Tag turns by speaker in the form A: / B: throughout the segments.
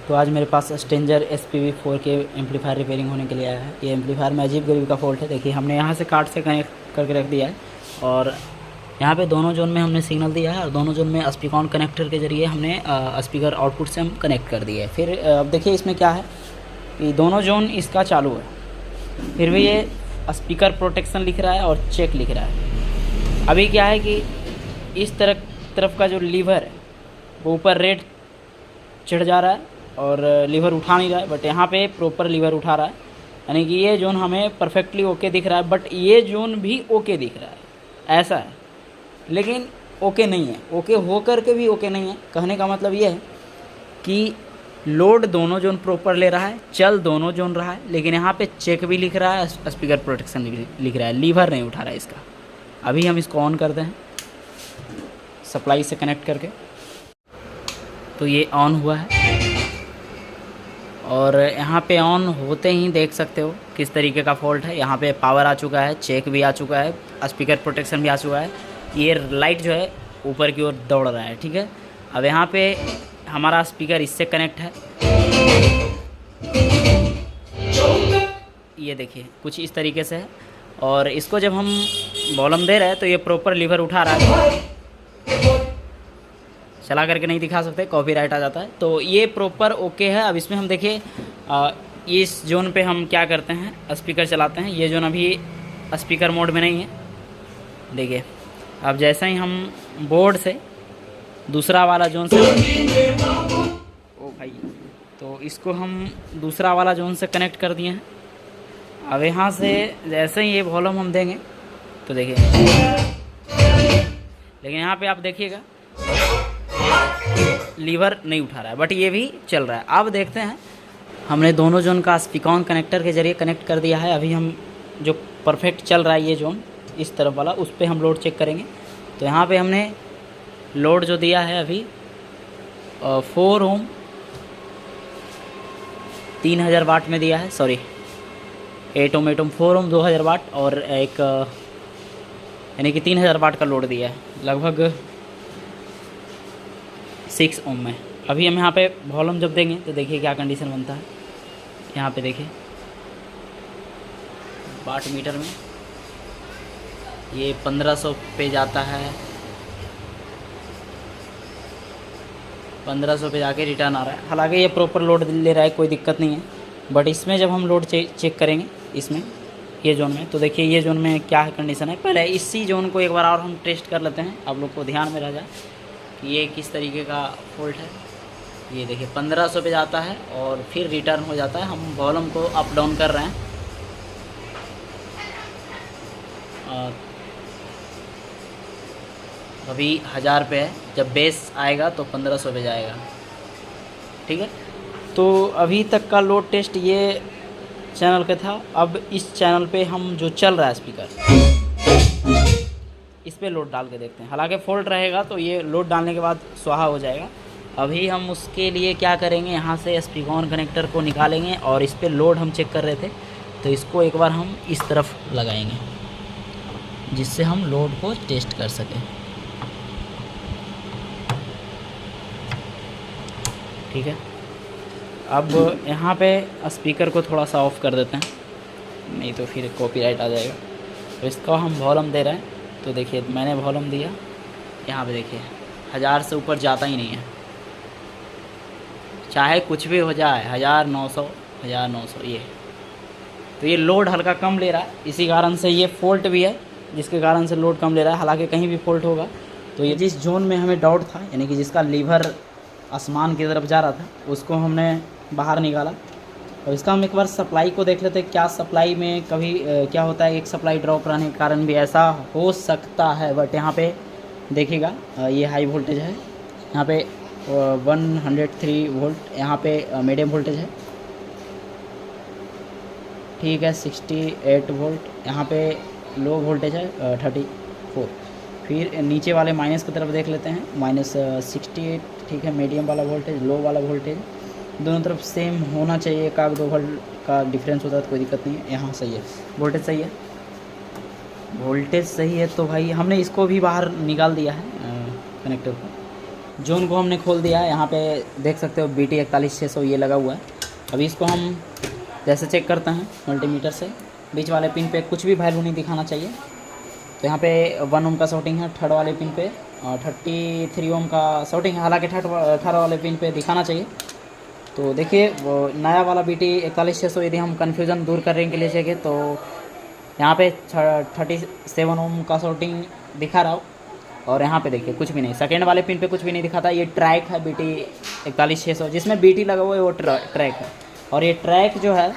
A: तो आज मेरे पास स्ट्रेंजर SPV4 के एम्पलीफायर रिपेयरिंग होने के लिए आया है। ये एम्पलीफायर में अजीब गरीब का फॉल्ट है। देखिए हमने यहाँ से कार्ड से कनेक्ट करके रख दिया है और यहाँ पे दोनों जोन में हमने सिग्नल दिया है और दोनों जोन में स्पीकर कनेक्टर के ज़रिए हमने स्पीकर आउटपुट से हम कनेक्ट कर दिए। फिर अब देखिए इसमें क्या है कि दोनों जोन इसका चालू है, फिर भी ये स्पीकर प्रोटेक्शन लिख रहा है और चेक लिख रहा है। अभी क्या है कि इस तरफ का जो लीवर है वो ऊपर रेड चढ़ जा रहा है और लीवर उठा नहीं रहा है, बट यहाँ पे प्रॉपर लीवर उठा रहा है। यानी कि ये जोन हमें परफेक्टली ओके दिख रहा है, बट ये जोन भी ओके दिख रहा है, ऐसा है। लेकिन ओके नहीं है, ओके हो कर के भी ओके नहीं है। कहने का मतलब ये है कि लोड दोनों जोन प्रॉपर ले रहा है, चल दोनों जोन रहा है, लेकिन यहाँ पे चेक भी लिख रहा है, स्पीकर प्रोटेक्शन लिख रहा है, लीवर नहीं उठा रहा है इसका। अभी हम इसको ऑन करते हैं सप्लाई से कनेक्ट करके, तो ये ऑन हुआ है और यहाँ पे ऑन होते ही देख सकते हो किस तरीके का फॉल्ट है। यहाँ पे पावर आ चुका है, चेक भी आ चुका है, स्पीकर प्रोटेक्शन भी आ चुका है। ये लाइट जो है ऊपर की ओर दौड़ रहा है, ठीक है। अब यहाँ पे हमारा स्पीकर इससे कनेक्ट है, ये देखिए कुछ इस तरीके से है। और इसको जब हम वॉल्यूम दे रहे हैं तो ये प्रॉपर लीवर उठा रहा है। चला करके नहीं दिखा सकते, कॉपीराइट आ जाता है। तो ये प्रॉपर ओके है। अब इसमें हम देखिए इस जोन पे हम क्या करते हैं, स्पीकर चलाते हैं। ये जोन अभी स्पीकर मोड में नहीं है। देखिए अब जैसे ही हम बोर्ड से दूसरा वाला जोन से, ओ भाई, तो इसको हम दूसरा वाला जोन से कनेक्ट कर दिए हैं। अब यहाँ से जैसे ही ये वॉल्यूम हम देंगे तो देखिए, लेकिन यहाँ पे आप देखिएगा लीवर नहीं उठा रहा है, बट ये भी चल रहा है। अब देखते हैं, हमने दोनों जोन का स्पीकर कनेक्टर के ज़रिए कनेक्ट कर दिया है। अभी हम जो परफेक्ट चल रहा है ये जोन इस तरफ वाला, उस पर हम लोड चेक करेंगे। तो यहाँ पे हमने लोड जो दिया है अभी 4 ओम 3000 वाट में दिया है, सॉरी 8 ओम 4 ओम 2000 वाट और एक यानी कि 3000 वाट का लोड दिया है लगभग 6 ओम में। अभी हम यहाँ पे वॉल्यूम जब देंगे तो देखिए क्या कंडीशन बनता है। यहाँ पे देखिए वाट मीटर में ये 1500 पे जाता है, 1500 पे जाके रिटर्न आ रहा है। हालांकि ये प्रॉपर लोड ले रहा है, कोई दिक्कत नहीं है। बट इसमें जब हम लोड चेक करेंगे इसमें ये जोन में, तो देखिए ये जोन में क्या कंडीशन है। पहले इसी जोन को एक बार और हम टेस्ट कर लेते हैं, आप लोग को ध्यान में रह जाए कि ये किस तरीके का फॉल्ट है। ये देखिए 1500 पे जाता है और फिर रिटर्न हो जाता है। हम वॉल्यूम को अप डाउन कर रहे हैं और अभी 1000 पे है, जब बेस आएगा तो 1500 पे जाएगा, ठीक है। तो अभी तक का लोड टेस्ट ये चैनल पे था। अब इस चैनल पे हम जो चल रहा है स्पीकर, इस पे लोड डाल के देखते हैं। हालांकि फॉल्ट रहेगा तो ये लोड डालने के बाद स्वाहा हो जाएगा। अभी हम उसके लिए क्या करेंगे, यहाँ से स्पीकर कनेक्टर को निकालेंगे और इस पे लोड हम चेक कर रहे थे तो इसको एक बार हम इस तरफ लगाएंगे जिससे हम लोड को टेस्ट कर सकें, ठीक है। अब यहाँ पे स्पीकर को थोड़ा सा ऑफ कर देते हैं, नहीं तो फिर कॉपीराइट आ जाएगा। तो इसका हम वॉल्यूम दे रहे हैं, तो देखिए मैंने वॉल्यूम दिया, यहाँ पे देखिए 1000 से ऊपर जाता ही नहीं है, चाहे कुछ भी हो जाए 1900 1900 ये। तो ये लोड हल्का कम ले रहा है, इसी कारण से ये फॉल्ट भी है जिसके कारण से लोड कम ले रहा है। हालांकि कहीं भी फॉल्ट होगा तो ये जिस जोन में हमें डाउट था, यानी कि जिसका लीवर आसमान की तरफ जा रहा था, उसको हमने बाहर निकाला। और इसका हम एक बार सप्लाई को देख लेते हैं, क्या सप्लाई में कभी क्या होता है, एक सप्लाई ड्रॉप रहने के कारण भी ऐसा हो सकता है। बट यहाँ पे देखिएगा ये हाई वोल्टेज है, यहाँ पे 103 वोल्ट, यहाँ पे मीडियम वोल्टेज है, ठीक है 68 वोल्ट, यहाँ पे लो वोल्टेज है 34। फिर नीचे वाले माइनस की तरफ देख लेते हैं, -68, ठीक है। मीडियम वाला वोल्टेज, लो वाला वोल्टेज, दोनों तरफ सेम होना चाहिए। 1-2 वोल्ट का डिफरेंस होता है तो कोई दिक्कत नहीं है। यहाँ सही है, वोल्टेज सही है, वोल्टेज सही है। तो भाई हमने इसको भी बाहर निकाल दिया है कनेक्टर को, जोन को हमने खोल दिया है। यहाँ पे देख सकते हो BT41600 ये लगा हुआ है। अभी इसको हम जैसे चेक करते हैं मल्टीमीटर से, बीच वाले पिन पे कुछ भी वैल्यू नहीं दिखाना चाहिए। तो यहाँ पे 1 ओम का शॉर्टिंग है थर्ड वाले पिन पे, और 33 ओम का शॉर्टिंग है, हालांकि थर्ड वाले पिन पे दिखाना चाहिए। तो देखिए वो नया वाला BT41600 यदि हम कन्फ्यूज़न दूर करने के लिए चाहिए तो यहाँ पे 37 ओम का शॉर्टिंग दिखा रहा हो, और यहाँ पे देखिए कुछ भी नहीं, सेकेंड वाले पिन पे कुछ भी नहीं दिखाता। ये ट्रैक है BT41600 जिसमें BT लगा हुआ है, वो ट्रैक है। और ये ट्रैक जो है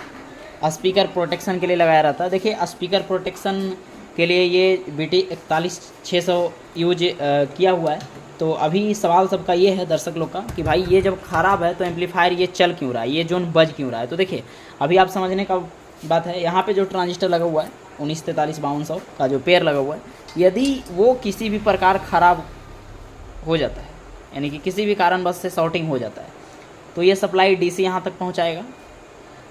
A: स्पीकर प्रोटेक्शन के लिए लगाया रहता है। देखिए स्पीकर प्रोटेक्शन के लिए ये BT41600 यूज किया हुआ है। तो अभी सवाल सबका ये है दर्शक लोग का कि भाई ये जब ख़राब है तो एम्पलीफायर ये चल क्यों रहा है, ये जोन बज क्यों रहा है। तो देखिए अभी आप समझने का बात है, यहाँ पे जो ट्रांजिस्टर लगा हुआ है 1943-5200 का जो पेयर लगा हुआ है, यदि वो किसी भी प्रकार ख़राब हो जाता है, यानी कि किसी भी कारणवश से शॉर्टिंग हो जाता है, तो ये सप्लाई DC यहाँ तक पहुँचाएगा,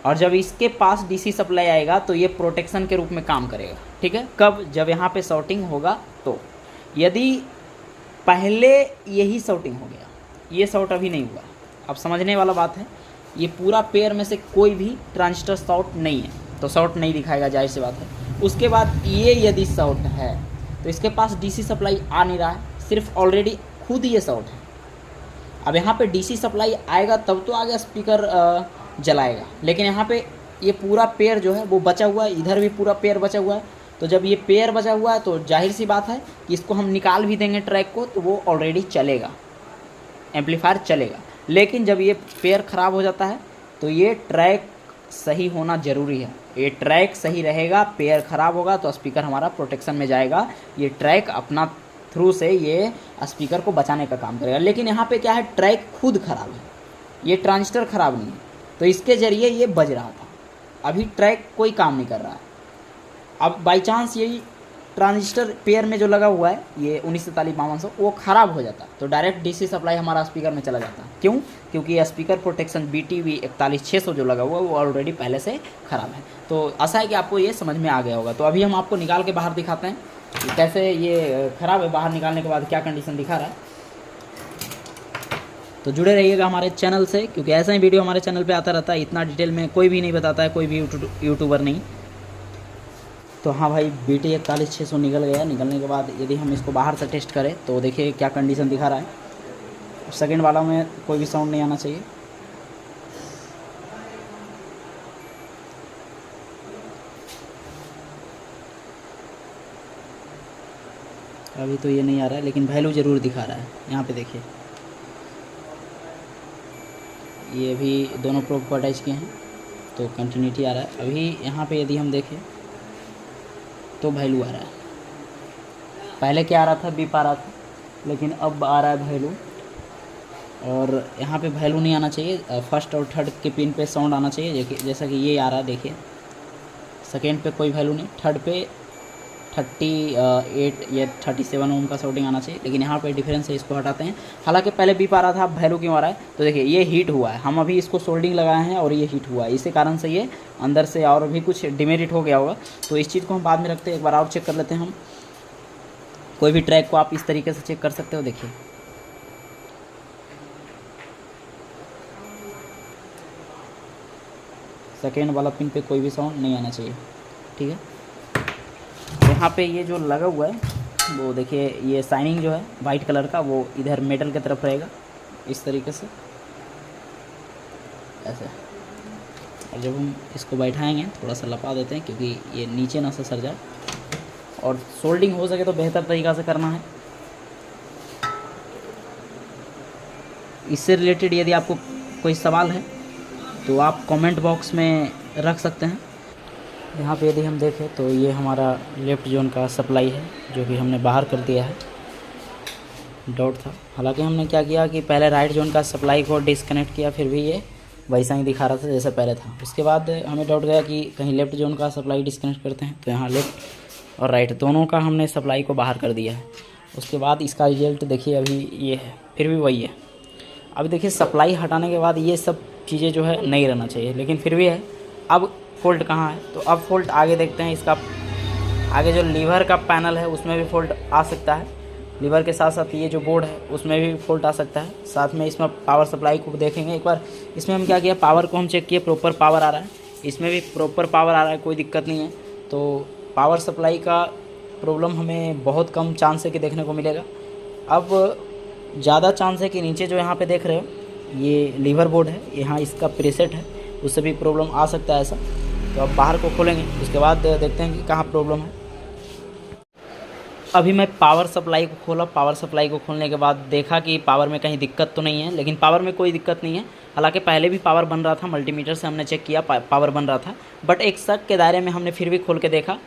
A: और जब इसके पास DC सप्लाई आएगा तो ये प्रोटेक्शन के रूप में काम करेगा। ठीक है, कब? जब यहाँ पे शॉर्टिंग होगा। तो यदि पहले यही शॉर्टिंग हो गया, ये शॉर्ट अभी नहीं हुआ, अब समझने वाला बात है, ये पूरा पेयर में से कोई भी ट्रांजिस्टर शॉर्ट नहीं है तो शॉर्ट नहीं दिखाएगा, जाहिर सी बात है। उसके बाद ये यदि शॉर्ट है तो इसके पास DC सप्लाई आ नहीं रहा है, सिर्फ ऑलरेडी खुद ये शॉर्ट है। अब यहाँ पे DC सप्लाई आएगा तब तो आगे स्पीकर जलाएगा, लेकिन यहाँ पे ये पूरा पेयर जो है वो बचा हुआ है, इधर भी पूरा पेयर बचा हुआ है। तो जब ये पेयर बचा हुआ है तो जाहिर सी बात है कि इसको हम निकाल भी देंगे ट्रैक को तो वो ऑलरेडी चलेगा, एम्पलीफायर चलेगा। लेकिन जब ये पेयर ख़राब हो जाता है तो ये ट्रैक सही होना ज़रूरी है। ये ट्रैक सही रहेगा, पेयर ख़राब होगा तो स्पीकर हमारा प्रोटेक्शन में जाएगा, ये ट्रैक अपना थ्रू से ये स्पीकर को बचाने का काम करेगा। लेकिन यहाँ पे क्या है, ट्रैक खुद ख़राब है, ये ट्रांजिस्टर ख़राब नहीं है, तो इसके ज़रिए ये बज रहा था। अभी ट्रैक कोई काम नहीं कर रहा है। अब बाई चांस यही ट्रांजिस्टर पेयर में जो लगा हुआ है ये 1943-5200 वो ख़राब हो जाता तो डायरेक्ट DC सप्लाई हमारा स्पीकर में चला जाता। क्यों? क्योंकि ये स्पीकर प्रोटेक्शन BT41600 जो लगा हुआ है वो ऑलरेडी पहले से ख़राब है। तो आशा है कि आपको ये समझ में आ गया होगा। तो अभी हम आपको निकाल के बाहर दिखाते हैं कि कैसे ये ख़राब है, बाहर निकालने के बाद क्या कंडीशन दिखा रहा है। तो जुड़े रहिएगा हमारे चैनल से, क्योंकि ऐसा ही वीडियो हमारे चैनल पे आता रहता है। इतना डिटेल में कोई भी नहीं बताता है, कोई भी यूट्यूबर नहीं। तो हाँ भाई, BT41600 निकल गया। निकलने के बाद यदि हम इसको बाहर से टेस्ट करें तो देखिए क्या कंडीशन दिखा रहा है। सेकंड वाला में कोई भी साउंड नहीं आना चाहिए। अभी तो ये नहीं आ रहा है, लेकिन वैल्यू ज़रूर दिखा रहा है। यहाँ पे देखिए ये भी दोनों प्रोब को अटैच किए हैं तो कंटिन्यूटी आ रहा है। अभी यहाँ पे यदि हम देखें तो वैल्यू आ रहा है। पहले क्या आ रहा था, बीप आ रहा था, लेकिन अब आ रहा है वैल्यू। और यहाँ पे वैल्यू नहीं आना चाहिए, फर्स्ट और थर्ड के पिन पे साउंड आना चाहिए। जैसा कि ये आ रहा है, देखिए सेकेंड पे कोई वैल्यू नहीं, थर्ड पे 38 या 37 ओम का साउंडिंग आना चाहिए। लेकिन यहाँ पे डिफरेंस है, इसको हटाते हैं। हालांकि पहले बीप आ रहा था, अब वैल्यू क्यों आ रहा है? तो देखिए ये हीट हुआ है, हम अभी इसको सोल्डिंग लगाए हैं और ये हीट हुआ है, इसी कारण से ये अंदर से और भी कुछ डिमेरिट हो गया होगा। तो इस चीज़ को हम बाद में रखते हैं, एक बार और चेक कर लेते हैं हम। कोई भी ट्रैक को आप इस तरीके से चेक कर सकते हो। देखिए सेकेंड वाला पिन पे कोई भी साउंड नहीं आना चाहिए, ठीक है। यहाँ पे ये जो लगा हुआ है वो देखिए, ये शाइनिंग जो है वाइट कलर का वो इधर मेटल की तरफ रहेगा, इस तरीके से ऐसे। और जब हम इसको बैठाएंगे थोड़ा सा लपा देते हैं, क्योंकि ये नीचे ना से सर जाए, और सोल्डिंग हो सके तो बेहतर तरीक़ा से करना है। इससे रिलेटेड यदि आपको कोई सवाल है तो आप कमेंट बॉक्स में रख सकते हैं। यहाँ पे यदि हम देखें तो ये हमारा लेफ़्ट जोन का सप्लाई है, जो कि हमने बाहर कर दिया है, डॉट था। हालांकि हमने क्या किया कि पहले राइट जोन का सप्लाई को डिसकनेक्ट किया, फिर भी ये वैसा ही दिखा रहा था जैसे पहले था। उसके बाद हमें डाउट गया कि कहीं लेफ़्ट जोन का सप्लाई डिसकनेक्ट करते हैं, तो यहाँ लेफ़्ट और राइट दोनों का हमने सप्लाई को बाहर कर दिया है। उसके बाद इसका रिजल्ट देखिए, अभी ये है, फिर भी वही है। अब देखिए सप्लाई हटाने के बाद ये सब चीज़ें जो है नहीं रहना चाहिए, लेकिन फिर भी है। अब फॉल्ट कहाँ है? तो अब फॉल्ट आगे देखते हैं। इसका आगे जो लीवर का पैनल है उसमें भी फॉल्ट आ सकता है। लीवर के साथ साथ ये जो बोर्ड है उसमें भी फॉल्ट आ सकता है। साथ में इसमें पावर सप्लाई को देखेंगे एक बार। इसमें हम क्या किया, पावर को हम चेक किए, प्रॉपर पावर आ रहा है, इसमें भी प्रॉपर पावर आ रहा है, कोई दिक्कत नहीं है। तो पावर सप्लाई का प्रॉब्लम हमें बहुत कम चांस है कि देखने को मिलेगा। अब ज़्यादा चांस है कि नीचे जो यहाँ पे देख रहे हो ये लीवर बोर्ड है, यहाँ इसका प्रीसेट है, उससे भी प्रॉब्लम आ सकता है ऐसा। तो अब बाहर को खोलेंगे, उसके बाद देखते हैं कि कहाँ प्रॉब्लम है। अभी मैं पावर सप्लाई को खोला, पावर सप्लाई को खोलने के बाद देखा कि पावर में कहीं दिक्कत तो नहीं है, लेकिन पावर में कोई दिक्कत नहीं है। हालांकि पहले भी पावर बन रहा था, मल्टीमीटर से हमने चेक किया पावर बन रहा था, बट एक शक के दायरे में हमने फिर भी खोल के देखा,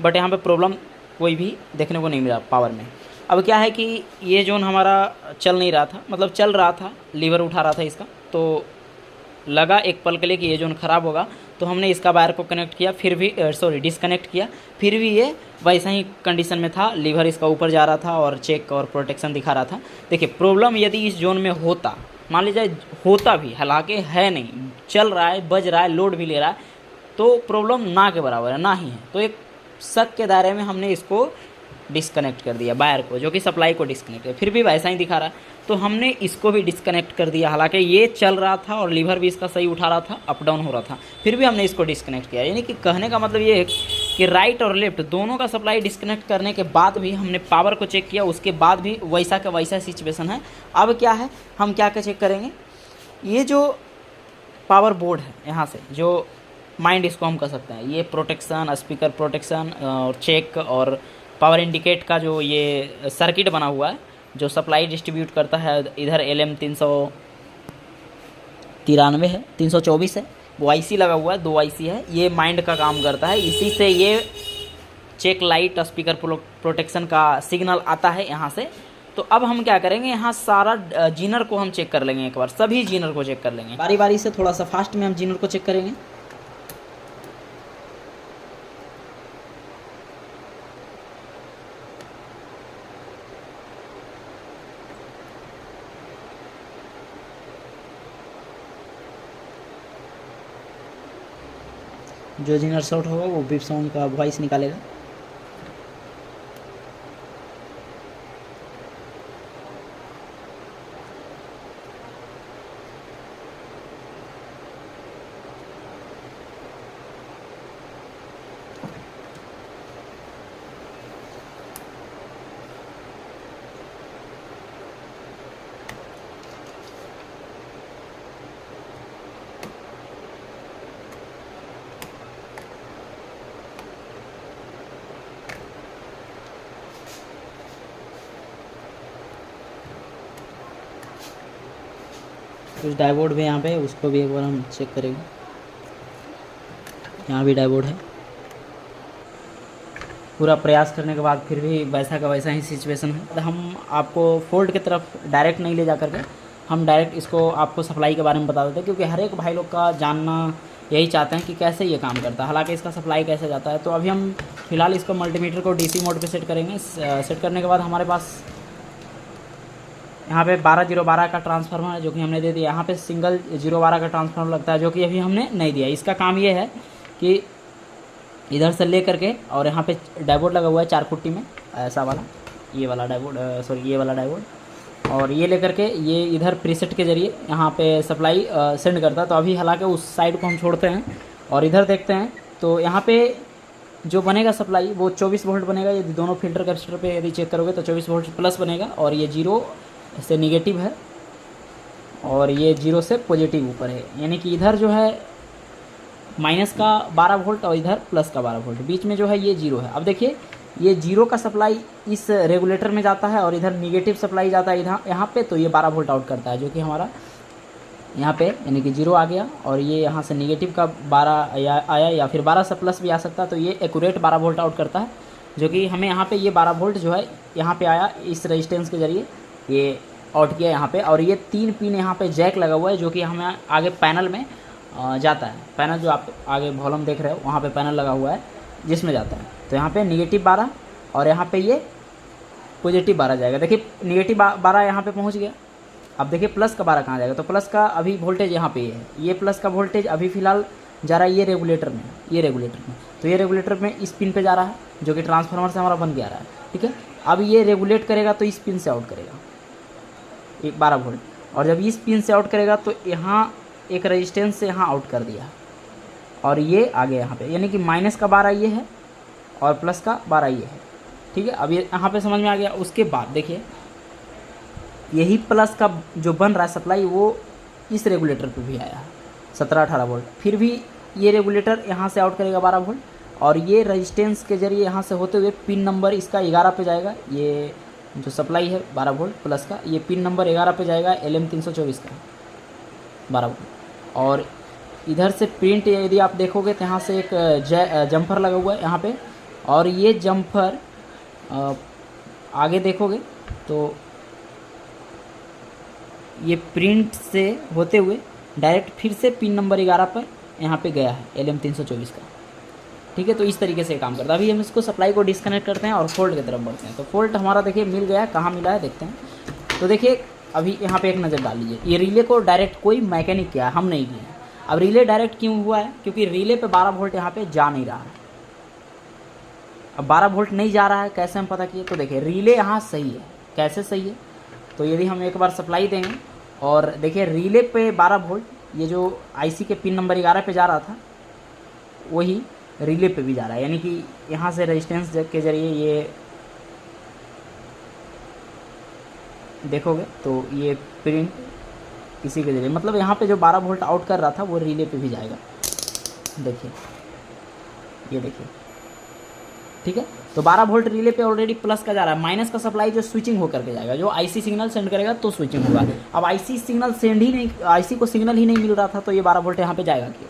A: बट यहाँ पे प्रॉब्लम कोई भी देखने को नहीं मिला पावर में। अब क्या है कि ये जोन हमारा चल नहीं रहा था, मतलब चल रहा था, लीवर उठा रहा था इसका, तो लगा एक पल के लिए कि ये जोन ख़राब होगा, तो हमने इसका वायर को कनेक्ट किया, फिर भी डिसकनेक्ट किया, फिर भी ये वैसा ही कंडीशन में था, लीवर इसका ऊपर जा रहा था और चेक और प्रोटेक्शन दिखा रहा था। देखिए प्रॉब्लम यदि इस जोन में होता, मान लीजिए होता भी, हालांकि है नहीं, चल रहा है, बज रहा है, लोड भी ले रहा है, तो प्रॉब्लम ना के बराबर है, ना ही है। तो एक शक के दायरे में हमने इसको डिसकनेक्ट कर दिया, वायर को, जो कि सप्लाई को डिसकनेक्ट है, फिर भी वैसा ही दिखा रहा है, तो हमने इसको भी डिसकनेक्ट कर दिया। हालांकि ये चल रहा था और लीवर भी इसका सही उठा रहा था, अप डाउन हो रहा था, फिर भी हमने इसको डिसकनेक्ट किया। यानी कि कहने का मतलब ये है कि राइट और लेफ्ट दोनों का सप्लाई डिसकनेक्ट करने के बाद भी हमने पावर को चेक किया, उसके बाद भी वैसा का वैसा सिचुएशन है। अब क्या है, हम क्या चेक करेंगे, ये जो पावर बोर्ड है यहाँ से जो माइंड इसको हम कर सकते हैं, ये प्रोटेक्शन, स्पीकर प्रोटेक्शन और चेक और पावर इंडिकेट का जो ये सर्किट बना हुआ है जो सप्लाई डिस्ट्रीब्यूट करता है, इधर LM 393 है, 324 है, वो IC लगा हुआ है, 2 IC है, ये माइंड का काम करता है। इसी से ये चेक लाइट स्पीकर प्रोटेक्शन का सिग्नल आता है यहाँ से। तो अब हम क्या करेंगे, यहाँ सारा जीनर को हम चेक कर लेंगे एक बार, सभी जीनर को चेक कर लेंगे बारी बारी से, थोड़ा सा फास्ट में हम जीनर को चेक करेंगे। जो जीनर शॉर्ट होगा वो बीप साउंड का वॉइस निकालेगा। कुछ डायोड भी यहाँ पे, उसको भी एक बार हम चेक करेंगे। यहाँ भी डायोड है। पूरा प्रयास करने के बाद फिर भी वैसा का वैसा ही सिचुएशन है। हम आपको फॉल्ट की तरफ डायरेक्ट नहीं ले जा करके हम डायरेक्ट इसको आपको सप्लाई के बारे में बता देते हैं, क्योंकि हर एक भाई लोग का जानना यही चाहते हैं कि कैसे ये काम करता है, हालांकि इसका सप्लाई कैसे जाता है। तो अभी हम फिलहाल इसको मल्टीमीटर को DC मोड पे सेट करेंगे। सेट करने के बाद हमारे पास यहाँ पे 12-0-12 का ट्रांसफार्मर है जो कि हमने दे दिया। यहाँ पे सिंगल 0-12 का ट्रांसफार्मर लगता है जो कि अभी हमने नहीं दिया। इसका काम ये है कि इधर से ले करके और यहाँ पे डायोड लगा हुआ है 4 खुट्टी में, ऐसा वाला, ये वाला डायोड, सॉरी ये वाला डायोड, और ये लेकर के ये इधर प्रीसेट के ज़रिए यहाँ पे सप्लाई सेंड करता है। तो अभी हालांकि उस साइड को हम छोड़ते हैं और इधर देखते हैं। तो यहाँ पे जो बनेगा सप्लाई वो 24 वोल्ट बनेगा। यदि दोनों फिल्टर कैपेसिटर पे यदि चेक करोगे तो 24 वोल्ट प्लस बनेगा, और ये 0 से निगेटिव है और ये 0 से पॉजिटिव ऊपर है। यानी कि इधर जो है माइनस का 12 वोल्ट और इधर प्लस का 12 वोल्ट, बीच में जो है ये 0 है। अब देखिए ये 0 का सप्लाई इस रेगुलेटर में जाता है और इधर निगेटिव सप्लाई जाता है इधर यहाँ पे, तो ये 12 वोल्ट आउट करता है, जो कि हमारा यहाँ पे यानी कि 0 आ गया। और ये यहाँ से निगेटिव का 12 आया या फिर 12 से प्लस भी आ सकता है, तो ये एक्यूरेट 12 वोल्ट आउट करता है, जो कि हमें यहाँ पे ये 12 वोल्ट जो है यहाँ पे आया इस रेजिस्टेंस के ज़रिए ये आउट किया यहाँ पे। और ये 3 पिन यहाँ पे जैक लगा हुआ है जो कि हमें आगे पैनल में जाता है। पैनल जो आप आगे वॉल्यूम देख रहे हो वहाँ पे पैनल लगा हुआ है जिसमें जाता है। तो यहाँ पे निगेटिव 12 और यहाँ पे ये पॉजिटिव 12 जाएगा। देखिए निगेटिव 12 यहाँ पे पहुँच गया। अब देखिए प्लस का 12 कहाँ जाएगा, तो प्लस का अभी वोल्टेज यहाँ पे है, ये प्लस का वोल्टेज अभी फ़िलहाल जा रहा है ये रेगुलेटर में, ये रेगुलेटर में, तो ये रेगुलेटर में इस पिन पे जा रहा है जो कि ट्रांसफार्मर से हमारा बन के आ रहा है, ठीक है। अब ये रेगुलेट करेगा तो इस पिन से आउट करेगा एक 12 वोल्ट, और जब इस पिन से आउट करेगा तो यहाँ एक रेजिस्टेंस से यहाँ आउट कर दिया और ये आ गया यहाँ पे, यानी कि माइनस का 12 ये है और प्लस का 12 ये है, ठीक है। अब ये यहाँ पे समझ में आ गया। उसके बाद देखिए यही प्लस का जो बन रहा है सप्लाई वो इस रेगुलेटर पे भी आया है 17-18 वोल्ट, फिर भी ये रेगुलेटर यहाँ से आउट करेगा 12 वोल्ट और ये रेजिस्टेंस के जरिए यहाँ से होते हुए पिन नंबर इसका 11 पे जाएगा। ये जो सप्लाई है 12 वोल्ट प्लस का, ये पिन नंबर 11 पे जाएगा LM324 का 12 वोल्ट। और इधर से प्रिंट यदि आप देखोगे तो यहाँ से एक जम्पर लगा हुआ है यहाँ पे, और ये जम्पर आगे देखोगे तो ये प्रिंट से होते हुए डायरेक्ट फिर से पिन नंबर 11 पर यहाँ पे गया है LM324 का, ठीक है। तो इस तरीके से काम करता है। अभी हम इसको सप्लाई को डिस्कनेक्ट करते हैं और फोल्ट की तरफ बढ़ते हैं। तो फोल्ट हमारा देखिए मिल गया है, कहाँ मिला है देखते हैं। तो देखिए अभी यहाँ पे एक नज़र डाल लीजिए, ये रिले को डायरेक्ट कोई मैकेनिक किया है, हम नहीं किए हैं। अब रिले डायरेक्ट क्यों हुआ है, क्योंकि रिले पे 12 वोल्ट यहाँ पे जा नहीं रहा है। अब 12 वोल्ट नहीं जा रहा है, कैसे हम पता किए, तो देखिए रिले यहाँ सही है। कैसे सही है, तो यदि हम एक बार सप्लाई देंगे और देखिए रिले पे 12 वोल्ट, ये जो आईसी के पिन नंबर 11 पे जा रहा था वही रिले पे भी जा रहा है, यानी कि यहाँ से रेजिस्टेंस के जरिए ये देखोगे तो ये प्रिंट इसी के जरिए, मतलब यहाँ पे जो 12 वोल्ट आउट कर रहा था वो रिले पे भी जाएगा। देखिए ये देखिए, ठीक है। तो 12 वोल्ट रिले पे ऑलरेडी प्लस का जा रहा है, माइनस का सप्लाई जो स्विचिंग होकर के जाएगा, जो आईसी सिग्नल सेंड करेगा तो स्विचिंग होगा। अब आईसी सिग्नल सेंड ही नहीं, आईसी को सिग्नल ही नहीं मिल रहा था, तो ये 12 वोल्ट यहाँ पे जाएगा क्यों,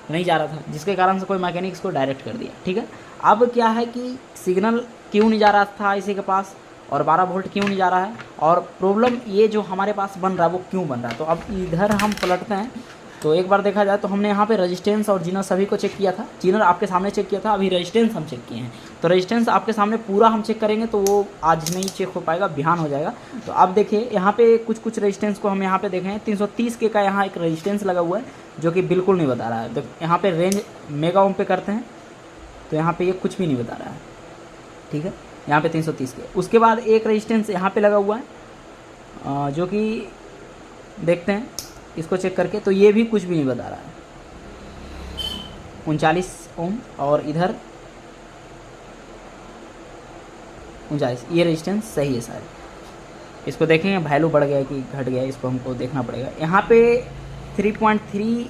A: नहीं जा रहा था, जिसके कारण से कोई मैकेनिक्स को डायरेक्ट कर दिया, ठीक है। अब क्या है कि सिग्नल क्यों नहीं जा रहा था आईसी के पास और 12 वोल्ट क्यों नहीं जा रहा है, और प्रॉब्लम ये जो हमारे पास बन रहा है वो क्यों बन रहा है। तो अब इधर हम पलटते हैं, तो एक बार देखा जाए तो हमने यहाँ पे रेजिस्टेंस और जीनर सभी को चेक किया था। जीनर आपके सामने चेक किया था, अभी रेजिस्टेंस हम चेक किए हैं। तो रेजिस्टेंस आपके सामने पूरा हम चेक करेंगे तो वो आज नहीं चेक हो पाएगा, बिहान हो जाएगा। तो आप देखिए यहाँ पे कुछ रेजिस्टेंस को हम यहाँ पे देखें, 330 के का यहाँ एक रेजिस्टेंस लगा हुआ है जो कि बिल्कुल नहीं बता रहा है। तो यहाँ पे रेंज मेगा ओम पे करते हैं तो यहाँ पे ये कुछ भी नहीं बता रहा है, ठीक है। यहाँ पे 330 के, उसके बाद एक रेजिस्टेंस यहाँ पे लगा हुआ है जो कि देखते हैं इसको चेक करके, तो ये भी कुछ भी नहीं बता रहा है, 39 ओम। और इधर 39, ये रेजिस्टेंस सही है शायद। इसको देखेंगे वैल्यू बढ़ गया है कि घट गया है, इसको हमको देखना पड़ेगा। यहाँ पे 3.3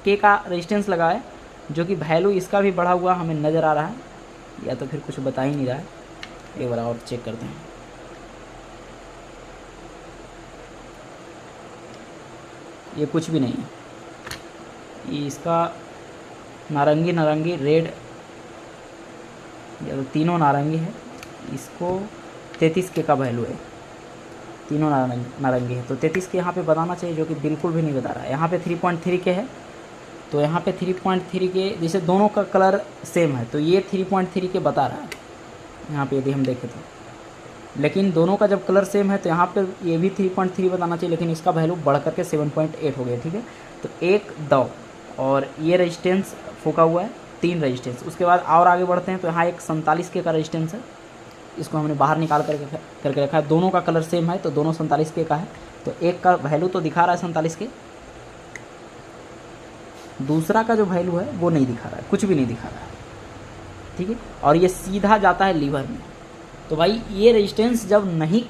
A: के का रेजिस्टेंस लगा है जो कि वैल्यू इसका भी बढ़ा हुआ हमें नज़र आ रहा है, या तो फिर कुछ बता ही नहीं रहा है। एक बार और चेक करते हैं। ये कुछ भी नहीं है, ये इसका नारंगी रेड, या तो तीनों नारंगी है। इसको 33 के का वैल्यू है, तीनों नारंगी है, तो 33 के यहाँ पे बताना चाहिए, जो कि बिल्कुल भी नहीं बता रहा है। यहाँ पे 3.3 के है, तो यहाँ पे 3.3 के, जैसे दोनों का कलर सेम है तो ये 3.3 के बता रहा है यहाँ पे यदि हम देखें तो, लेकिन दोनों का जब कलर सेम है तो यहाँ पे ये भी 3.3 बताना चाहिए, लेकिन इसका वैल्यू बढ़ करके 7.8 हो गया, ठीक है। तो एक दो, और ये रेजिस्टेंस फूका हुआ है, 3 रेजिस्टेंस। उसके बाद और आगे बढ़ते हैं तो यहाँ एक 47 के का रेजिस्टेंस है, इसको हमने बाहर निकाल करके रखा है। दोनों का कलर सेम है तो दोनों 47 के का है, तो एक का वैल्यू तो दिखा रहा है 47 के, दूसरा का जो वैल्यू है वो नहीं दिखा रहा है, कुछ भी नहीं दिखा रहा है, ठीक है। और ये सीधा जाता है लीवर में। तो भाई ये रेजिस्टेंस जब नहीं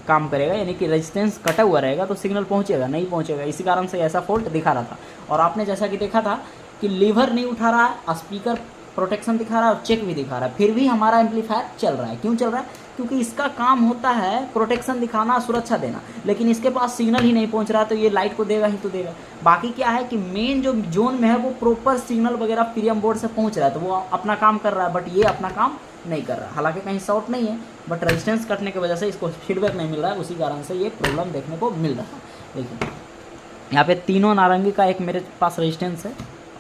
A: काम करेगा, यानी कि रेजिस्टेंस कटा हुआ रहेगा, तो सिग्नल पहुंचेगा नहीं पहुंचेगा, इसी कारण से ऐसा फॉल्ट दिखा रहा था। और आपने जैसा कि देखा था कि लीवर नहीं उठा रहा है, स्पीकर प्रोटेक्शन दिखा रहा है और चेक भी दिखा रहा है, फिर भी हमारा एम्पलीफायर चल रहा है। क्यों चल रहा है? क्योंकि इसका काम होता है प्रोटेक्शन दिखाना, सुरक्षा देना, लेकिन इसके पास सिग्नल ही नहीं पहुंच रहा, तो ये लाइट को देगा ही तो देगा। बाकी क्या है कि मेन जो जोन में है वो प्रॉपर सिग्नल वगैरह पीरियम बोर्ड से पहुंच रहा है, तो वो अपना काम कर रहा है, बट ये अपना काम नहीं कर रहा। हालांकि कहीं शॉर्ट नहीं है, बट रेजिस्टेंस कटने की वजह से इसको फीडबैक नहीं मिल रहा है, उसी कारण से ये प्रॉब्लम देखने को मिल रहा है। देखिए यहाँ पे तीनों नारंगी का एक मेरे पास रेजिस्टेंस है,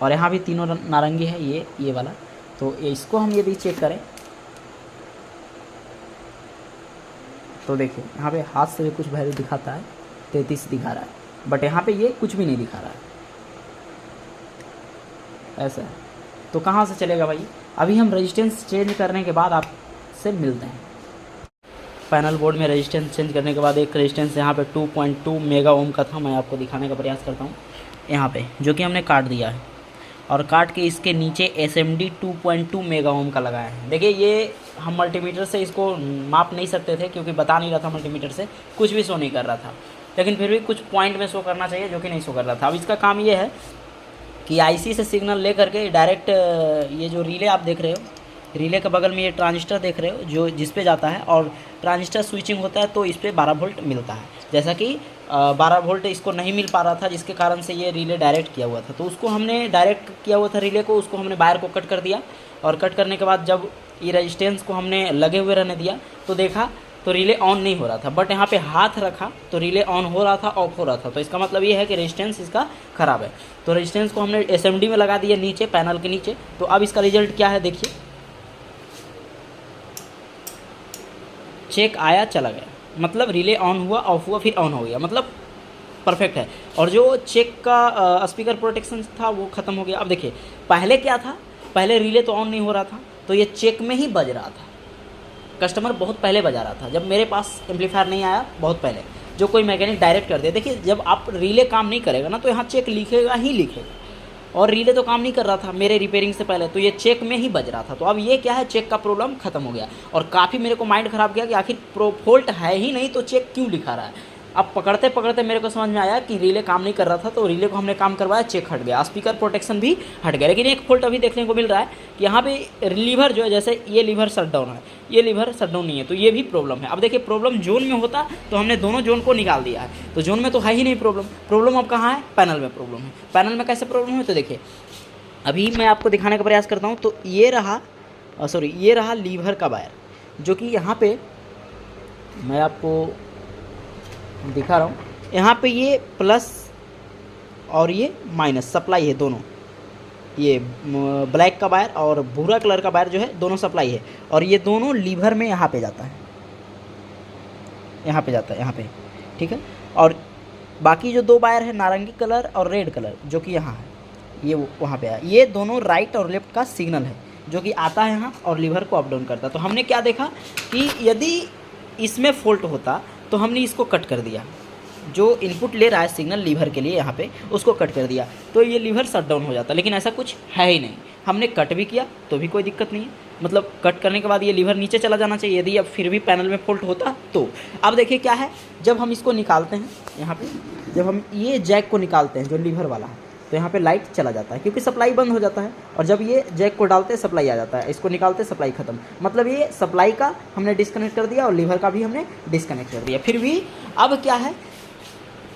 A: और यहाँ भी तीनों नारंगी है, ये वाला। तो इसको हम यदि चेक करें तो देखिए यहाँ पे हाथ से भी कुछ वैल्यू दिखाता है, 33 दिखा रहा है, बट यहाँ पे ये कुछ भी नहीं दिखा रहा है। ऐसा है। तो कहाँ से चलेगा भाई? अभी हम रेजिस्टेंस चेंज करने के बाद आपसे मिलते हैं। पैनल बोर्ड में रेजिस्टेंस चेंज करने के बाद एक रेजिस्टेंस यहाँ पे 2.2 मेगा ओम का था, मैं आपको दिखाने का प्रयास करता हूँ यहाँ पे, जो कि हमने काट दिया है और काट के इसके नीचे SMD 2.2 मेगा ओम का लगाया है। देखिए ये हम मल्टीमीटर से इसको माप नहीं सकते थे क्योंकि बता नहीं रहा था, मल्टीमीटर से कुछ भी शो नहीं कर रहा था, लेकिन फिर भी कुछ पॉइंट में शो करना चाहिए जो कि नहीं शो कर रहा था। अब इसका काम ये है कि IC से सिग्नल ले करके डायरेक्ट ये जो रिले आप देख रहे हो, रिले के बगल में ये ट्रांजिस्टर देख रहे हो जो जिस पे जाता है, और ट्रांजिस्टर स्विचिंग होता है तो इस पर 12 वोल्ट मिलता है। जैसा कि 12 वोल्ट इसको नहीं मिल पा रहा था, जिसके कारण से ये रिले डायरेक्ट किया हुआ था, तो उसको हमने डायरेक्ट किया हुआ था रिले को, उसको हमने वायर को कट कर दिया। और कट करने के बाद जब ये रेजिस्टेंस को हमने लगे हुए रहने दिया तो देखा तो रिले ऑन नहीं हो रहा था, बट यहाँ पे हाथ रखा तो रिले ऑन हो रहा था, ऑफ हो रहा था। तो इसका मतलब ये है कि रेजिस्टेंस इसका ख़राब है। तो रेजिस्टेंस को हमने SMD में लगा दिया नीचे, पैनल के नीचे। तो अब इसका रिजल्ट क्या है देखिए, चेक आया चला गया, मतलब रिले ऑन हुआ, ऑफ हुआ, फिर ऑन हो गया, मतलब परफेक्ट है। और जो चेक का स्पीकर प्रोटेक्शन था वो ख़त्म हो गया। अब देखिए पहले क्या था, पहले रिले तो ऑन नहीं हो रहा था, तो ये चेक में ही बज रहा था। कस्टमर बहुत पहले बजा रहा था, जब मेरे पास एम्पलीफायर नहीं आया बहुत पहले, जो कोई मैकेनिक डायरेक्ट कर दिया। देखिए जब आप रिले काम नहीं करेगा ना तो यहाँ चेक लिखेगा ही लिखेगा, और रिले तो काम नहीं कर रहा था मेरे रिपेयरिंग से पहले, तो ये चेक में ही बज रहा था। तो अब ये क्या है, चेक का प्रॉब्लम खत्म हो गया। और काफ़ी मेरे को माइंड ख़राब किया कि आखिर फॉल्ट है ही नहीं तो चेक क्यों लिखा रहा है। अब पकड़ते पकड़ते मेरे को समझ में आया कि रिले काम नहीं कर रहा था, तो रिले को हमने काम करवाया, चेक हट गया, स्पीकर प्रोटेक्शन भी हट गया। लेकिन एक फॉल्ट अभी देखने को मिल रहा है कि यहाँ पे लीवर जो है, जैसे ये लीवर शटडाउन है, ये लीवर शटडाउन नहीं है, तो ये भी प्रॉब्लम है। अब देखिए प्रॉब्लम जोन में होता तो हमने दोनों जोन को निकाल दिया है, तो जोन में तो है ही नहीं प्रॉब्लम। प्रॉब्लम अब कहाँ है, पैनल में प्रॉब्लम है। पैनल में कैसे प्रॉब्लम है, तो देखिए अभी मैं आपको दिखाने का प्रयास करता हूँ। तो ये रहा ये रहा लीवर का वायर, जो कि यहाँ पे मैं आपको दिखा रहा हूँ। यहाँ पे ये प्लस और ये माइनस सप्लाई है दोनों, ये ब्लैक का वायर और भूरा कलर का वायर जो है दोनों सप्लाई है, और ये दोनों लीवर में यहाँ पे जाता है, यहाँ पे जाता है, यहाँ पे, ठीक है। और बाकी जो दो वायर है नारंगी कलर और रेड कलर जो कि यहाँ है, ये वहाँ पे है, ये दोनों राइट और लेफ्ट का सिग्नल है जो कि आता है यहाँ और लीवर को अप डाउन करता है। तो हमने क्या देखा कि यदि इसमें फॉल्ट होता तो हमने इसको कट कर दिया, जो इनपुट ले रहा है सिग्नल लीवर के लिए यहाँ पे, उसको कट कर दिया तो ये लीवर शट डाउन हो जाता। लेकिन ऐसा कुछ है ही नहीं, हमने कट भी किया तो भी कोई दिक्कत नहीं है, मतलब कट करने के बाद ये लीवर नीचे चला जाना चाहिए यदि अब फिर भी पैनल में फॉल्ट होता तो। अब देखिए क्या है, जब हम इसको निकालते हैं यहाँ पे, जब हम ये जैक को निकालते हैं जो लीवर वाला है, तो यहाँ पे लाइट चला जाता है क्योंकि सप्लाई बंद हो जाता है, और जब ये जैक को डालते सप्लाई आ जाता है, इसको निकालते सप्लाई खत्म, मतलब ये सप्लाई का हमने डिस्कनेक्ट कर दिया और लीवर का भी हमने डिस्कनेक्ट कर दिया। फिर भी अब क्या है,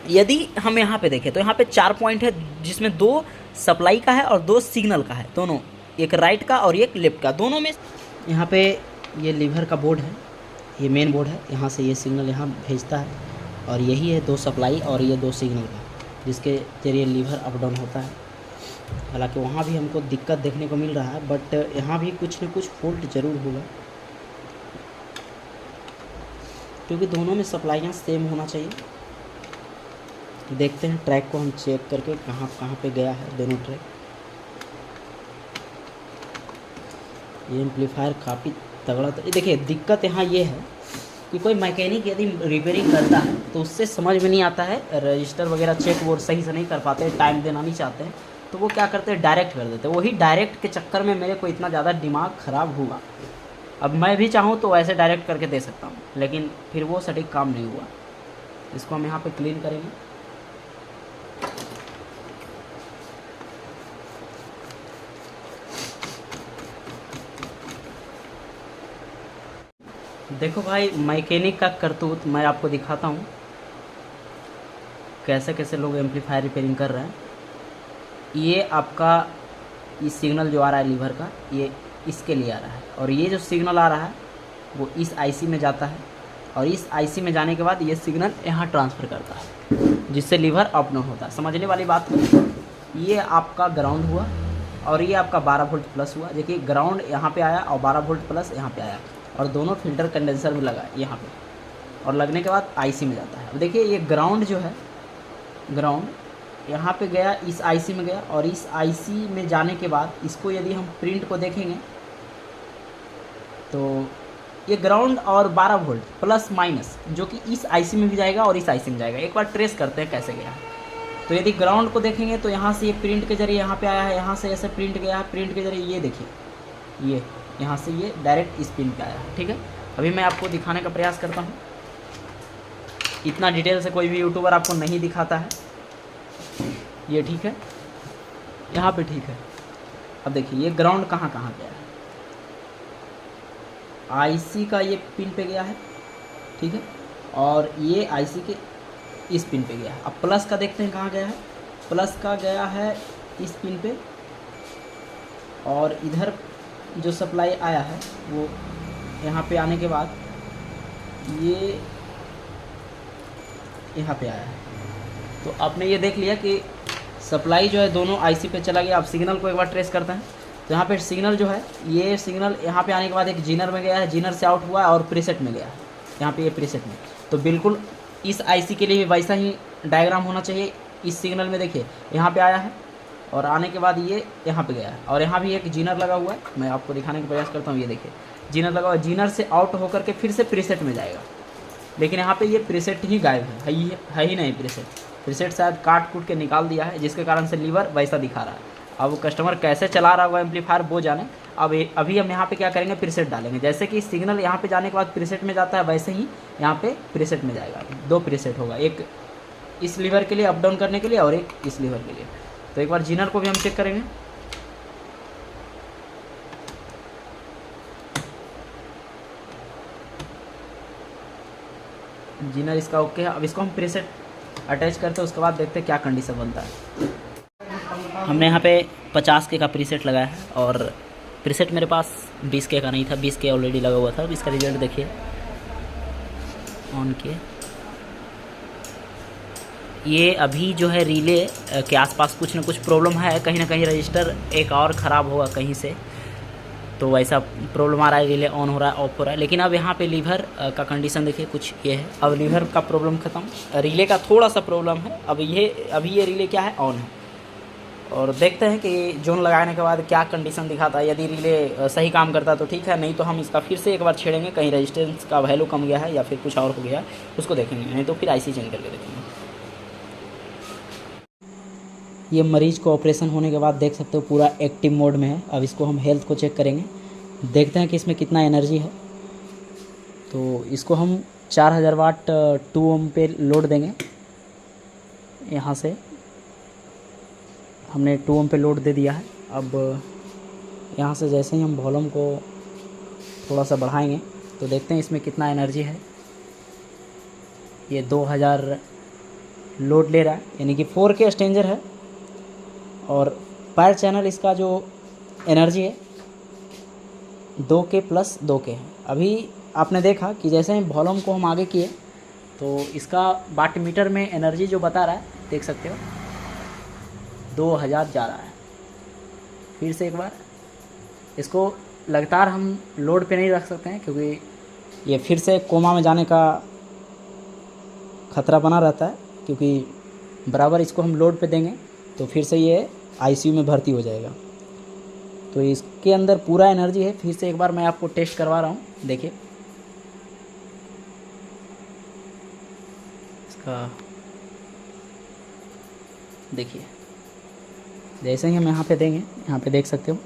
A: यदि हम यहाँ पे देखें तो यहाँ पे 4 पॉइंट है जिसमें 2 सप्लाई का है और 2 सिग्नल का है, दोनों, एक राइट का और एक लेफ्ट का, दोनों में। यहाँ पे ये लीवर का बोर्ड है, ये मेन बोर्ड है, यहाँ से ये सिग्नल यहाँ भेजता है, और यही है 2 सप्लाई और ये 2 सिग्नल का, जिसके जरिए लीवर अप डाउन होता है। हालांकि वहाँ भी हमको दिक्कत देखने को मिल रहा है, बट यहाँ भी कुछ न कुछ फॉल्ट ज़रूर होगा, क्योंकि दोनों में सप्लाइयाँ सेम होना चाहिए। देखते हैं ट्रैक को हम चेक करके कहाँ कहाँ पे गया है दोनों ट्रैक। ये एम्पलीफायर काफ़ी तगड़ा देखिए दिक्कत यहाँ ये है कि कोई मैकेनिक यदि रिपेयरिंग करता है तो उससे समझ में नहीं आता है, रजिस्टर वगैरह चेक वो सही से नहीं कर पाते, टाइम देना नहीं चाहते हैं, तो वो क्या करते हैं डायरेक्ट कर देते हैं। वही डायरेक्ट के चक्कर में मेरे को इतना ज़्यादा दिमाग ख़राब हुआ। अब मैं भी चाहूँ तो ऐसे डायरेक्ट करके दे सकता हूँ, लेकिन फिर वो सटीक काम नहीं हुआ। इसको हम यहाँ पर क्लीन करेंगे। देखो भाई मैकेनिक का करतूत मैं आपको दिखाता हूँ, कैसे कैसे लोग एम्पलीफायर रिपेयरिंग कर रहे हैं। ये आपका ये सिग्नल जो आ रहा है लीवर का, ये इसके लिए आ रहा है, और ये जो सिग्नल आ रहा है वो इस आईसी में जाता है, और इस आईसी में जाने के बाद ये सिग्नल यहाँ ट्रांसफ़र करता है, जिससे लीवर अप डाउन होता है। समझने वाली बात है। ये आपका ग्राउंड हुआ और ये आपका 12 वोल्ट प्लस हुआ। देखिए ग्राउंड यहाँ पे आया और 12 वोल्ट प्लस यहाँ पे आया, और दोनों फिल्टर कंडेंसर में लगा यहाँ पे, और लगने के बाद आईसी में जाता है। अब देखिए ये ग्राउंड जो है, ग्राउंड यहाँ पे गया, इस आईसी में गया, और इस आईसी में जाने के बाद इसको यदि हम प्रिंट को देखेंगे तो ये ग्राउंड और 12 वोल्ट प्लस माइनस जो कि इस आईसी में भी जाएगा और इस आईसी में जाएगा। एक बार ट्रेस करते हैं कैसे गया है। तो यदि ग्राउंड को देखेंगे तो यहाँ से ये प्रिंट के जरिए यहाँ पे आया है, यहाँ से ऐसे प्रिंट गया है, प्रिंट के जरिए ये देखिए ये यहाँ से ये डायरेक्ट इस पिन पे आया है। ठीक है, अभी मैं आपको दिखाने का प्रयास करता हूँ। इतना डिटेल से कोई भी यूट्यूबर आपको नहीं दिखाता है ये। ठीक है, यहाँ पे ठीक है। अब देखिए ये ग्राउंड कहाँ कहाँ गया है। आईसी का ये पिन पे गया है, ठीक है, और ये आईसी के इस पिन पे गया है। अब प्लस का देखते हैं कहाँ गया है। प्लस का गया है इस पिन पे, और इधर जो सप्लाई आया है वो यहाँ पे आने के बाद ये यहाँ पे आया है। तो आपने ये देख लिया कि सप्लाई जो है दोनों आईसी पे चला गया। अब सिग्नल को एक बार ट्रेस करते हैं तो यहाँ पे सिग्नल जो है, ये सिग्नल यहाँ पे आने के बाद एक जीनर में गया है, जीनर से आउट हुआ है और प्रीसेट में गया है, यहाँ पे ये प्रीसेट में। तो बिल्कुल इस आईसी के लिए भी वैसा ही डायग्राम होना चाहिए। इस सिग्नल में देखिए यहाँ पे आया है और आने के बाद ये यहाँ पे गया है, और यहाँ भी एक जीनर लगा हुआ है। मैं आपको दिखाने का प्रयास करता हूँ। ये देखिए जीनर लगा हुआ है, जीनर से आउट होकर के फिर से प्रीसेट में जाएगा। लेकिन यहाँ पे ये प्रीसेट ही गायब है ही नहीं। प्रीसेट शायद काट कूट के निकाल दिया है, जिसके कारण से लीवर वैसा दिखा रहा है। अब वो कस्टमर कैसे चला रहा होगा एम्पलीफायर वो जाने। अभी हम यहाँ पे क्या करेंगे, प्रीसेट डालेंगे। जैसे कि सिग्नल यहाँ पे जाने के बाद प्रीसेट में जाता है, वैसे ही यहाँ पे प्रीसेट में जाएगा। 2 प्रीसेट होगा, एक इस लीवर के लिए अप डाउन करने के लिए और एक इस लीवर के लिए। तो एक बार जीनर को भी हम चेक करेंगे। जीनर इसका ओके है। अब इसको हम प्रीसेट अटैच करते हैं, उसके बाद देखते हैं क्या कंडीशन बनता है। हमने यहाँ पे 50K का प्रीसेट लगाया है, और प्रीसेट मेरे पास 20K का नहीं था, 20K ऑलरेडी लगा हुआ था। अब इसका रिजल्ट देखिए, ऑन किए, ये अभी जो है रिले के आसपास कुछ ना कुछ प्रॉब्लम है। कहीं ना कहीं रजिस्टर एक और ख़राब होगा कहीं से, तो वैसा प्रॉब्लम आ रहा है। रिले ऑन हो रहा है, ऑफ हो रहा है। लेकिन अब यहाँ पे लीवर का कंडीशन देखिए कुछ ये है। अब लीवर का प्रॉब्लम ख़त्म, रिले का थोड़ा सा प्रॉब्लम है। अभी ये रिले क्या है, ऑन है। और देखते हैं कि जोन लगाने के बाद क्या कंडीशन दिखाता है। यदि रिले सही काम करता है तो ठीक है, नहीं तो हम इसका फिर से एक बार छेड़ेंगे। कहीं रेजिस्टेंस का वैल्यू कम गया है या फिर कुछ और हो गया है, उसको देखेंगे। नहीं तो फिर आईसी चेंज करके देखेंगे। ये मरीज को ऑपरेशन होने के बाद देख सकते हो पूरा एक्टिव मोड में है। अब इसको हम हेल्थ को चेक करेंगे, देखते हैं कि इसमें कितना एनर्जी है। तो इसको हम 4000 वाट 2 ओम पे लोड देंगे। यहाँ से हमने 2 ओम पे लोड दे दिया है। अब यहाँ से जैसे ही हम वॉल्यूम को थोड़ा सा बढ़ाएंगे तो देखते हैं इसमें कितना एनर्जी है। ये 2000 लोड ले रहा है, यानी कि 4K स्ट्रेंजर है, और पर चैनल इसका जो एनर्जी है 2K प्लस 2K है। अभी आपने देखा कि जैसे ही वॉल्यूम को हम आगे किए तो इसका वाट मीटर में एनर्जी जो बता रहा है, देख सकते हो 2000 जा रहा है। फिर से एक बार इसको लगातार हम लोड पे नहीं रख सकते हैं, क्योंकि ये फिर से कोमा में जाने का ख़तरा बना रहता है। क्योंकि बराबर इसको हम लोड पे देंगे तो फिर से ये आईसीयू में भर्ती हो जाएगा। तो इसके अंदर पूरा एनर्जी है। फिर से एक बार मैं आपको टेस्ट करवा रहा हूँ, देखिए इसका देखिए। जैसे ही हम यहाँ पे देंगे, यहाँ पे देख सकते हो,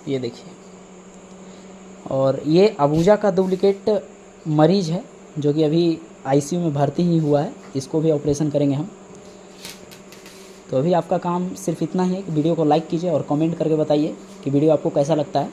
A: ये देखिए। और ये अबूजा का डुप्लीकेट मरीज है जो कि अभी आईसीयू में भर्ती ही हुआ है। इसको भी ऑपरेशन करेंगे हम। तो अभी आपका काम सिर्फ इतना ही है कि वीडियो को लाइक कीजिए और कमेंट करके बताइए कि वीडियो आपको कैसा लगता है।